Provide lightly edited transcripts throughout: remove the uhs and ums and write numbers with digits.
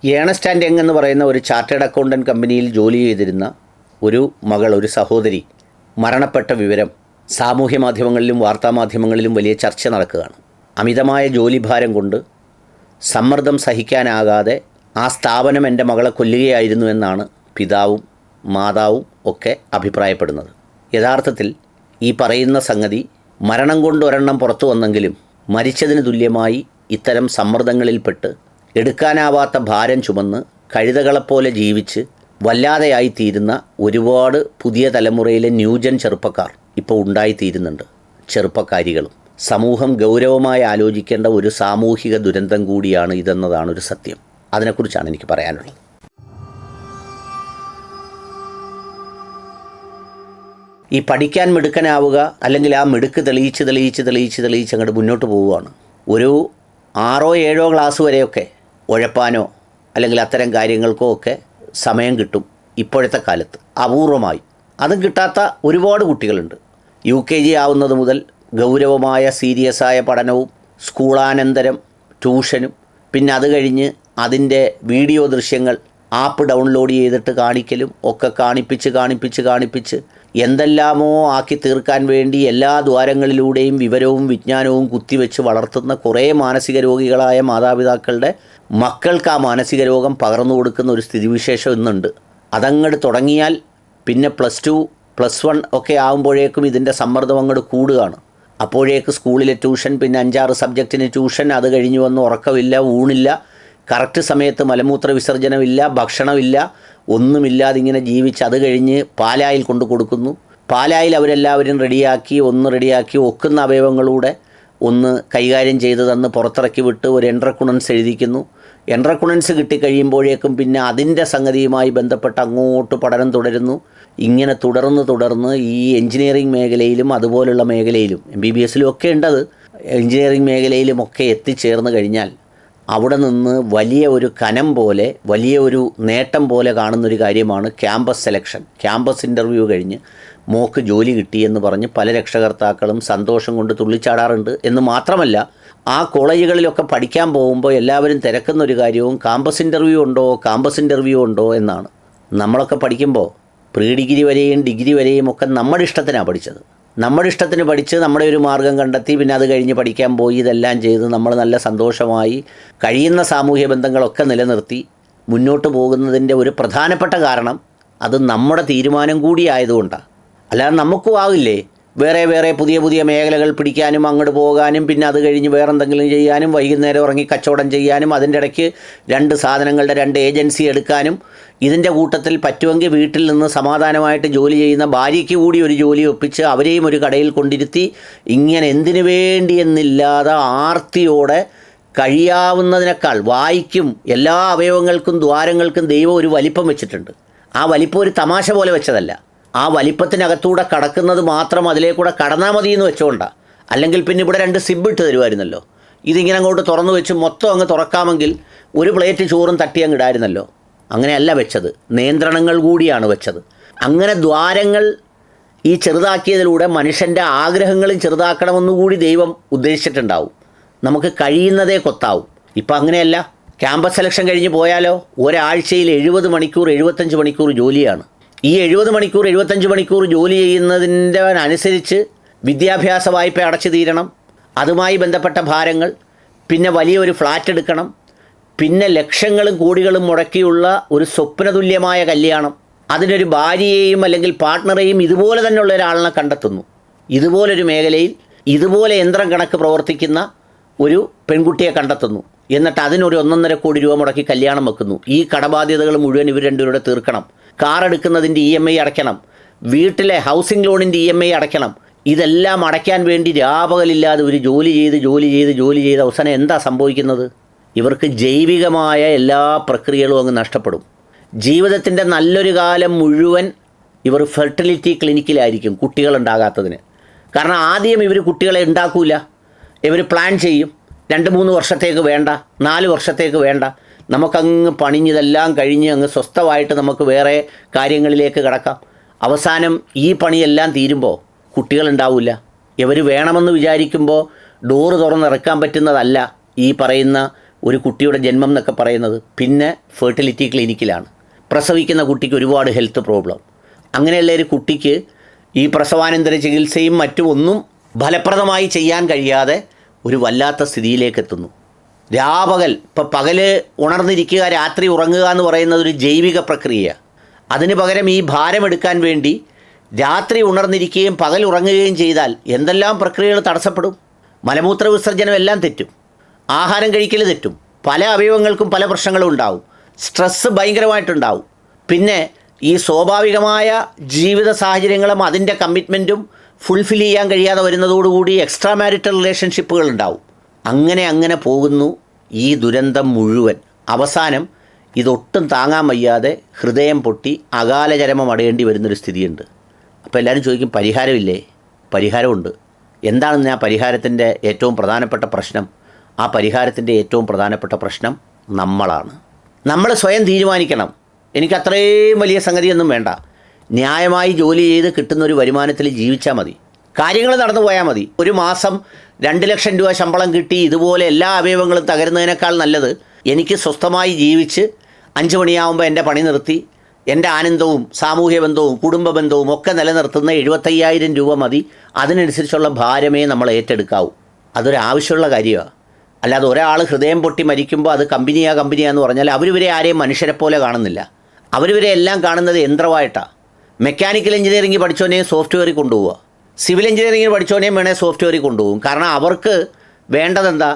Ernst and young എന്ന് പറയുന്ന ഒരു ചാർട്ടേഡ് അക്കൗണ്ടൻറ്റ് കമ്പനിയിൽ ജോലി ചെയ്തിരുന്ന ഒരു മകൾ, ഒരു സഹോദരി മരണപ്പെട്ട വിവരം സാമൂഹ്യ മാധ്യമങ്ങളിലും വാർത്താമാധ്യമങ്ങളിലും വലിയ ചർച്ച നടക്കുകയാണ്. അമിതമായ ജോലിഭാരം കൊണ്ട് സമ്മർദ്ദം സഹിക്കാനാകാതെ ആ സ്ഥാപനം എൻ്റെ മകളെ കൊല്ലുകയായിരുന്നു എന്നാണ് പിതാവും മാതാവും ഒക്കെ അഭിപ്രായപ്പെടുന്നത്. യഥാർത്ഥത്തിൽ ഈ പറയുന്ന സംഗതി മരണം കൊണ്ട് ഒരെണ്ണം പുറത്തു വന്നെങ്കിലും മരിച്ചതിന് തുല്യമായി ഇത്തരം സമ്മർദ്ദങ്ങളിൽപ്പെട്ട് എടുക്കാനാവാത്ത ഭാരം ചുമന്ന് കഴുതകളെപ്പോലെ ജീവിച്ച് വല്ലാതെയായിത്തീരുന്ന ഒരുപാട് പുതിയ തലമുറയിലെ ന്യൂജൻ ചെറുപ്പക്കാർ ഇപ്പോൾ ഉണ്ടായിത്തീരുന്നുണ്ട്. ചെറുപ്പക്കാരികളും. സമൂഹം ഗൗരവമായി ആലോചിക്കേണ്ട ഒരു സാമൂഹിക ദുരന്തം കൂടിയാണ് ഇതെന്നതാണ് ഒരു സത്യം. അതിനെക്കുറിച്ചാണ് എനിക്ക് പറയാനുള്ളത്. ഈ പഠിക്കാൻ മിടുക്കനാവുക, അല്ലെങ്കിൽ ആ മിടുക്ക് തെളിയിച്ച് അങ്ങോട്ട് മുന്നോട്ട് പോവുകയാണ്. ഒരു 6 or 7 ക്ലാസ് വരെയൊക്കെ ഉഴപ്പാനോ അല്ലെങ്കിൽ അത്തരം കാര്യങ്ങൾക്കോ ഒക്കെ സമയം കിട്ടും ഇപ്പോഴത്തെ കാലത്ത്, അപൂർവമായി. അതും കിട്ടാത്ത ഒരുപാട് കുട്ടികളുണ്ട്. UKG ആവുന്നത് മുതൽ ഗൗരവമായ സീരിയസായ പഠനവും സ്കൂളാനന്തരം ട്യൂഷനും, പിന്നെ അത് കഴിഞ്ഞ് അതിൻ്റെ വീഡിയോ ദൃശ്യങ്ങൾ ആപ്പ് ഡൗൺലോഡ് ചെയ്തിട്ട് കാണിക്കലും ഒക്കെ കാണിപ്പിച്ച് എന്തെല്ലാമോ ആക്കി തീർക്കാൻ വേണ്ടി എല്ലാ ദ്വാരങ്ങളിലൂടെയും വിവരവും വിജ്ഞാനവും കുത്തിവെച്ച് വളർത്തുന്ന കുറേ മാനസിക രോഗികളായ മാതാപിതാക്കളുടെ മക്കൾക്ക് ആ മാനസിക രോഗം പകർന്നു കൊടുക്കുന്ന ഒരു സ്ഥിതിവിശേഷം ഇന്നുണ്ട്. അതങ്ങോട്ട് തുടങ്ങിയാൽ പിന്നെ +2, +1 ഒക്കെ ആകുമ്പോഴേക്കും ഇതിൻ്റെ സമ്മർദ്ദം അങ്ങോട്ട് കൂടുകയാണ്. അപ്പോഴേക്ക് സ്കൂളിലെ ട്യൂഷൻ, പിന്നെ 5-6 സബ്ജക്റ്റിന് ട്യൂഷൻ, അത് കഴിഞ്ഞ് വന്ന് ഉറക്കമില്ല, ഊണില്ല, കറക്റ്റ് സമയത്ത് മലമൂത്ര വിസർജനമില്ല, ഭക്ഷണമില്ല, ഒന്നുമില്ലാതെ ഇങ്ങനെ ജീവിച്ച് അത് കഴിഞ്ഞ് പാലായിൽ കൊണ്ടു കൊടുക്കുന്നു. പാലായിൽ അവരെല്ലാവരും റെഡിയാക്കി ഒക്കുന്ന അവയവങ്ങളൂടെ ഒന്ന് കൈകാര്യം ചെയ്ത് തന്ന് പുറത്തിറക്കി വിട്ട് ഒരു എൻട്രക്കുണൻസ് എഴുതിക്കുന്നു. എൻട്രക്കുണൻസ് കിട്ടിക്കഴിയുമ്പോഴേക്കും പിന്നെ അതിൻ്റെ സംഗതിയുമായി ബന്ധപ്പെട്ട് അങ്ങോട്ട് പഠനം തുടരുന്നു. ഇങ്ങനെ തുടർന്ന് ഈ എൻജിനീയറിംഗ് മേഖലയിലും അതുപോലുള്ള മേഖലയിലും MBBS ഒക്കെ ഉണ്ടത്, എൻജിനീയറിംഗ് മേഖലയിലുമൊക്കെ എത്തിച്ചേർന്ന് കഴിഞ്ഞാൽ അവിടെ നിന്ന് വലിയ ഒരു കനം പോലെ, വലിയ ഒരു നേട്ടം പോലെ കാണുന്നൊരു കാര്യമാണ് ക്യാമ്പസ് സെലക്ഷൻ. ക്യാമ്പസ് ഇൻ്റർവ്യൂ കഴിഞ്ഞ് മോക്ക് ജോലി കിട്ടിയെന്ന് പറഞ്ഞ് പല രക്ഷകർത്താക്കളും സന്തോഷം കൊണ്ട് തുള്ളിച്ചാടാറുണ്ട്. എന്ന് മാത്രമല്ല, ആ കോളേജുകളിലൊക്കെ പഠിക്കാൻ പോകുമ്പോൾ എല്ലാവരും തിരക്കുന്നൊരു കാര്യവും ക്യാമ്പസ് ഇൻ്റർവ്യൂ ഉണ്ടോ എന്നാണ്. നമ്മളൊക്കെ പഠിക്കുമ്പോൾ ഡിഗ്രി വരെയും ഒക്കെ നമ്മുടെ ഇഷ്ടത്തിനാണ് പഠിച്ചത്. നമ്മുടെ ഇഷ്ടത്തിന് പഠിച്ച് നമ്മുടെ ഒരു മാർഗം കണ്ടെത്തി, പിന്നെ അത് കഴിഞ്ഞ് പഠിക്കാൻ പോയി, ഇതെല്ലാം ചെയ്ത് നമ്മൾ നല്ല സന്തോഷമായി കഴിയുന്ന സാമൂഹ്യ ബന്ധങ്ങളൊക്കെ നിലനിർത്തി മുന്നോട്ട് പോകുന്നതിൻ്റെ ഒരു പ്രധാനപ്പെട്ട കാരണം അത് നമ്മുടെ തീരുമാനം കൂടി ആയതുകൊണ്ടാണ്. അല്ലാതെ നമുക്കും ആകില്ലേ വേറെ പുതിയ മേഖലകൾ പിടിക്കാനും അങ്ങോട്ട് പോകാനും, പിന്നെ അത് കഴിഞ്ഞ് വേറെ എന്തെങ്കിലും ചെയ്യാനും, വൈകുന്നേരം ഇറങ്ങി കച്ചവടം ചെയ്യാനും, അതിൻ്റെ ഇടയ്ക്ക് 2 സാധനങ്ങളുടെ 2 ഏജൻസി എടുക്കാനും, ഇതിൻ്റെ കൂട്ടത്തിൽ പറ്റുമെങ്കിൽ വീട്ടിൽ നിന്ന് സമാധാനമായിട്ട് ജോലി ചെയ്യുന്ന ഭാര്യയ്ക്ക് കൂടി ഒരു ജോലി ഒപ്പിച്ച് അവരെയും ഒരു കടയിൽ കൊണ്ടിരുത്തി ഇങ്ങനെ എന്തിനു വേണ്ടി എന്നില്ലാതെ ആർത്തിയോടെ കഴിയാവുന്നതിനേക്കാൾ വായിക്കും എല്ലാ അവയവങ്ങൾക്കും ദ്വാരങ്ങൾക്കും ദൈവം ഒരു വലിപ്പം വെച്ചിട്ടുണ്ട്. ആ വലിപ്പം ഒരു തമാശ പോലെ വെച്ചതല്ല. ആ വലിപ്പത്തിനകത്തൂടെ കടക്കുന്നത് മാത്രം അതിലേക്കൂടെ കടന്നാൽ മതി എന്ന് വെച്ചുകൊണ്ടാണ്. അല്ലെങ്കിൽ പിന്നെ ഇവിടെ 2 സിബ് ഇട്ട് തരുമായിരുന്നല്ലോ. ഇതിങ്ങനെ അങ്ങോട്ട് തുറന്നു വെച്ച് മൊത്തം അങ്ങ് തുറക്കാമെങ്കിൽ ഒരു പ്ലേറ്റ് ചോറും തട്ടി അങ്ങ് ഇടായിരുന്നല്ലോ. അങ്ങനെയല്ല വെച്ചത്, നിയന്ത്രണങ്ങൾ കൂടിയാണ് വെച്ചത്. അങ്ങനെ ദ്വാരങ്ങൾ ഈ ചെറുതാക്കിയതിലൂടെ മനുഷ്യൻ്റെ ആഗ്രഹങ്ങളും ചെറുതാക്കണമെന്നുകൂടി ദൈവം ഉദ്ദേശിച്ചിട്ടുണ്ടാവും. നമുക്ക് കഴിയുന്നതേ കൊത്താവും. ഇപ്പം അങ്ങനെയല്ല. ക്യാമ്പസ് സെലക്ഷൻ കഴിഞ്ഞ് പോയാലോ ഒരാഴ്ചയിൽ 70 മണിക്കൂർ 75 മണിക്കൂർ ജോലിയാണ്. ഈ 70 മണിക്കൂർ 75 മണിക്കൂർ ജോലി ചെയ്യുന്നതിൻ്റെ അനുസരിച്ച് വിദ്യാഭ്യാസ വായ്പ അടച്ചു തീരണം, അതുമായി ബന്ധപ്പെട്ട ഭാരങ്ങൾ, പിന്നെ വലിയൊരു ഫ്ലാറ്റ് എടുക്കണം, പിന്നെ ലക്ഷങ്ങളും കോടികളും മുടക്കിയുള്ള ഒരു സ്വപ്നതുല്യമായ കല്യാണം, അതിനൊരു ഭാര്യയെയും അല്ലെങ്കിൽ പാർട്ട്ണറെയും ഇതുപോലെ തന്നെയുള്ള ഒരാളിനെ കണ്ടെത്തുന്നു. ഇതുപോലൊരു മേഖലയിൽ ഇതുപോലെ യന്ത്രം കണക്ക് പ്രവർത്തിക്കുന്ന ഒരു പെൺകുട്ടിയെ കണ്ടെത്തുന്നു. എന്നിട്ട് അതിനൊരു 1.5 കോടി രൂപ മുടക്കി കല്യാണം വെക്കുന്നു. ഈ കടബാധ്യതകൾ മുഴുവൻ ഇവർ രണ്ടുപേരുടെ തീർക്കണം. കാർ എടുക്കുന്നതിൻ്റെ EMI അടയ്ക്കണം, വീട്ടിലെ ഹൗസിംഗ് ലോണിൻ്റെ EMI അടയ്ക്കണം. ഇതെല്ലാം അടയ്ക്കാൻ വേണ്ടി രാപകലില്ലാതെ ഒരു ജോലി ചെയ്ത് അവസാനം എന്താ സംഭവിക്കുന്നത്? ഇവർക്ക് ജൈവികമായ എല്ലാ പ്രക്രിയകളും അങ്ങ് നഷ്ടപ്പെടും. ജീവിതത്തിൻ്റെ നല്ലൊരു കാലം മുഴുവൻ ഇവർ ഫെർട്ടിലിറ്റി ക്ലിനിക്കിലായിരിക്കും കുട്ടികളുണ്ടാകാത്തതിന്. കാരണം ആദ്യം ഇവർ കുട്ടികളെ ഉണ്ടാക്കൂല. ഇവർ പ്ലാൻ ചെയ്യും, 2-3 വർഷത്തേക്ക് വേണ്ട, 4 വർഷത്തേക്ക് വേണ്ട, നമുക്കങ്ങ് പണിഞ്ഞതെല്ലാം കഴിഞ്ഞ് അങ്ങ് സ്വസ്ഥമായിട്ട് നമുക്ക് വേറെ കാര്യങ്ങളിലേക്ക് കിടക്കാം. അവസാനം ഈ പണിയെല്ലാം തീരുമ്പോൾ കുട്ടികളുണ്ടാവില്ല. ഇവർ വേണമെന്ന് വിചാരിക്കുമ്പോൾ ഡോറ് തുറന്നിറക്കാൻ പറ്റുന്നതല്ല ഈ പറയുന്ന ഒരു കുട്ടിയുടെ ജന്മം എന്നൊക്കെ പറയുന്നത്. പിന്നെ ഫെർട്ടിലിറ്റി ക്ലിനിക്കിലാണ്. പ്രസവിക്കുന്ന കുട്ടിക്ക് ഒരുപാട് ഹെൽത്ത് പ്രോബ്ലം. അങ്ങനെയുള്ള ഒരു കുട്ടിക്ക് ഈ പ്രസവാനന്തര ചികിത്സയും മറ്റും ഒന്നും ഫലപ്രദമായി ചെയ്യാൻ കഴിയാതെ ഒരു വല്ലാത്ത സ്ഥിതിയിലേക്ക് എത്തുന്നു. രാപകൽ ഇപ്പോൾ പകൽ ഉണർന്നിരിക്കുക, രാത്രി ഉറങ്ങുക എന്ന് പറയുന്നത് ഒരു ജൈവിക പ്രക്രിയ. അതിന് പകരം ഈ ഭാരമെടുക്കാൻ വേണ്ടി രാത്രി ഉണർന്നിരിക്കുകയും പകൽ ഉറങ്ങുകയും ചെയ്താൽ എന്തെല്ലാം പ്രക്രിയകൾ തടസ്സപ്പെടും. മലമൂത്ര വിസർജനം എല്ലാം തെറ്റും, ആഹാരം കഴിക്കൽ തെറ്റും, പല അവയവങ്ങൾക്കും പല പ്രശ്നങ്ങളും ഉണ്ടാവും, സ്ട്രെസ്സ് ഭയങ്കരമായിട്ടുണ്ടാവും. പിന്നെ ഈ സ്വാഭാവികമായ ജീവിത സാഹചര്യങ്ങളും അതിൻ്റെ കമ്മിറ്റ്മെൻറ്റും ഫുൾഫിൽ ചെയ്യാൻ കഴിയാതെ വരുന്നതോടുകൂടി എക്സ്ട്രാ മാരിറ്റൽ റിലേഷൻഷിപ്പുകൾ ഉണ്ടാവും. അങ്ങനെ പോകുന്നു ഈ ദുരന്തം മുഴുവൻ. അവസാനം ഇതൊട്ടും താങ്ങാൻ വയ്യാതെ ഹൃദയം പൊട്ടി അകാലചരമം അടയേണ്ടി വരുന്നൊരു സ്ഥിതിയുണ്ട്. അപ്പോൾ എല്ലാവരും ചോദിക്കും, പരിഹാരമില്ലേ? പരിഹാരമുണ്ട്. എന്താണെന്ന് ആ പരിഹാരത്തിൻ്റെ ഏറ്റവും പ്രധാനപ്പെട്ട പ്രശ്നം? ആ പരിഹാരത്തിൻ്റെ ഏറ്റവും പ്രധാനപ്പെട്ട പ്രശ്നം നമ്മളാണ്. നമ്മൾ സ്വയം തീരുമാനിക്കണം. എനിക്ക് അത്രയും വലിയ സംഗതിയൊന്നും വേണ്ട, ന്യായമായി ജോലി ചെയ്ത് കിട്ടുന്നൊരു വരുമാനത്തിൽ ജീവിച്ചാൽ മതി, കാര്യങ്ങൾ നടന്നു പോയാൽ മതി. ഒരു മാസം 2 ലക്ഷം രൂപ ശമ്പളം കിട്ടി ഇതുപോലെ എല്ലാ അവയവങ്ങളും തകരുന്നതിനേക്കാൾ നല്ലത് എനിക്ക് സ്വസ്ഥമായി ജീവിച്ച് 5 മണിയാകുമ്പോൾ എൻ്റെ പണി നിർത്തി എൻ്റെ ആനന്ദവും സാമൂഹ്യ ബന്ധവും കുടുംബ ബന്ധവും ഒക്കെ നിലനിർത്തുന്ന 75,000 രൂപ മതി. അതിനനുസരിച്ചുള്ള ഭാരമേ നമ്മൾ ഏറ്റെടുക്കാവൂ. അതൊരാവശ്യമുള്ള കാര്യമാണ്. അല്ലാതെ ഒരാൾ ഹൃദയം പൊട്ടി മരിക്കുമ്പോൾ അത് കമ്പനിയാന്ന് പറഞ്ഞാൽ അവരിവരെ ആരെയും മനുഷ്യരെ പോലെ കാണുന്നില്ല. അവരിവരെ എല്ലാം കാണുന്നത് യന്ത്രമായിട്ടാണ്. മെക്കാനിക്കൽ എഞ്ചിനീയറിംഗ് പഠിച്ചവനെയും സോഫ്റ്റ്വെയറിൽ കൊണ്ടുപോവുക, സിവിൽ എഞ്ചിനീയറിംഗ് പഠിച്ചവനെയും വേണേൽ സോഫ്റ്റ്വെയറിൽ കൊണ്ടുപോകും. കാരണം അവർക്ക് വേണ്ടതെന്താ?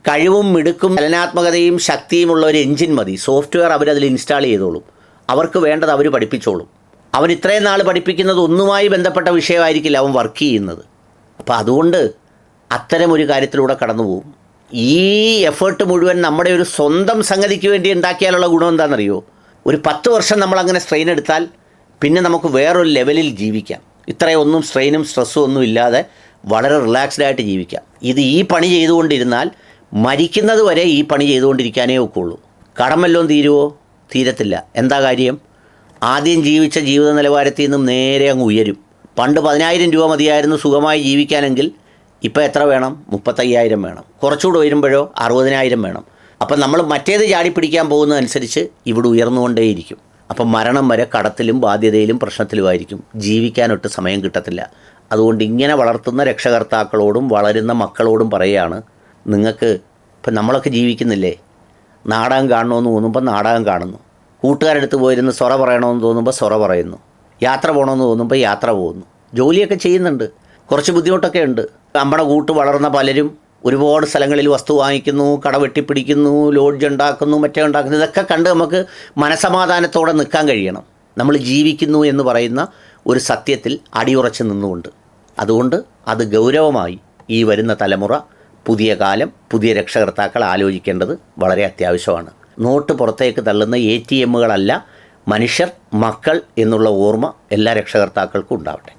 കഴിവും മിടുക്കും ചലനാത്മകതയും ശക്തിയുമുള്ള ഒരു എഞ്ചിൻ മതി. സോഫ്റ്റ്വെയർ അവരതിൽ ഇൻസ്റ്റാൾ ചെയ്തോളും. അവർക്ക് വേണ്ടത് അവർ പഠിപ്പിച്ചോളും. അവൻ ഇത്രയും നാൾ പഠിപ്പിക്കുന്നത് ഒന്നുമായി ബന്ധപ്പെട്ട വിഷയമായിരിക്കില്ല അവൻ വർക്ക് ചെയ്യുന്നത്. അപ്പോൾ അതുകൊണ്ട് അത്തരമൊരു കാര്യത്തിലൂടെ കടന്നു പോകും. ഈ എഫേർട്ട് മുഴുവൻ നമ്മുടെ ഒരു സ്വന്തം സംഗതിക്ക് വേണ്ടി ഉണ്ടാക്കിയാലുള്ള ഗുണം എന്താണെന്നറിയോ? ഒരു 10 വർഷം നമ്മളങ്ങനെ സ്ട്രെയിൻ എടുത്താൽ പിന്നെ നമുക്ക് വേറൊരു ലെവലിൽ ജീവിക്കാം. ഇത്രയൊന്നും സ്ട്രെയിനും സ്ട്രെസ്സും ഒന്നും ഇല്ലാതെ വളരെ റിലാക്സ്ഡ് ആയിട്ട് ജീവിക്കാം. ഇത് ഈ പണി ചെയ്തുകൊണ്ടിരുന്നാൽ മരിക്കുന്നത് വരെ ഈ പണി ചെയ്തുകൊണ്ടിരിക്കാനേ ഒക്കുള്ളൂ. കടം വല്ലതും തീരുമോ? തീരത്തില്ല. എന്താ കാര്യം? ആദ്യം ജീവിച്ച ജീവിത നിലവാരത്തിൽ നിന്നും നേരെ അങ്ങ് ഉയരും. പണ്ട് 10,000 രൂപ മതിയായിരുന്നു സുഖമായി ജീവിക്കാനെങ്കിൽ ഇപ്പോൾ എത്ര വേണം? 35,000 വേണം. കുറച്ചുകൂടെ ഉയരുമ്പോഴോ 60,000 വേണം. അപ്പം നമ്മൾ മറ്റേത് ചാടി പിടിക്കാൻ പോകുന്നതനുസരിച്ച് ഇവിടെ ഉയർന്നുകൊണ്ടേയിരിക്കും. അപ്പം മരണം വരെ കടത്തിലും ബാധ്യതയിലും പ്രശ്നത്തിലുമായിരിക്കും. ജീവിക്കാനൊട്ട് സമയം കിട്ടത്തില്ല. അതുകൊണ്ട് ഇങ്ങനെ വളർത്തുന്ന രക്ഷകർത്താക്കളോടും വളരുന്ന മക്കളോടും പറയുകയാണ്, നിങ്ങൾക്ക് ഇപ്പം നമ്മളൊക്കെ ജീവിക്കുന്നില്ലേ? നാടകം കാണണമെന്ന് തോന്നുമ്പോൾ നാടകം കാണുന്നു, കൂട്ടുകാരെടുത്ത് പോയിരുന്ന് സൊറ പറയണമെന്ന് തോന്നുമ്പോൾ സൊറ പറയുന്നു, യാത്ര പോകണമെന്ന് തോന്നുമ്പോൾ യാത്ര പോകുന്നു, ജോലിയൊക്കെ ചെയ്യുന്നുണ്ട്, കുറച്ച് ബുദ്ധിമുട്ടൊക്കെ ഉണ്ട്. നമ്മുടെ കൂട്ട് വളർന്ന പലരും ഒരുപാട് സ്ഥലങ്ങളിൽ വസ്തു വാങ്ങിക്കുന്നു, കട വെട്ടിപ്പിടിക്കുന്നു, ലോഡ്ജ് ഉണ്ടാക്കുന്നു, മറ്റേ ഉണ്ടാക്കുന്നു. ഇതൊക്കെ കണ്ട് നമുക്ക് മനസമാധാനത്തോടെ നിൽക്കാൻ കഴിയണം, നമ്മൾ ജീവിക്കുന്നു എന്ന് പറയുന്ന ഒരു സത്യത്തിൽ അടിയുറച്ച് നിന്നുകൊണ്ട്. അതുകൊണ്ട് അത് ഗൗരവമായി ഈ വരുന്ന തലമുറ, പുതിയ കാലം, പുതിയ രക്ഷകർത്താക്കൾ ആലോചിക്കേണ്ടത് വളരെ അത്യാവശ്യമാണ്. നോട്ട് പുറത്തേക്ക് തള്ളുന്ന ATMകളല്ല മനുഷ്യർ, മക്കൾ എന്നുള്ള ഓർമ്മ എല്ലാ രക്ഷകർത്താക്കൾക്കും ഉണ്ടാവട്ടെ.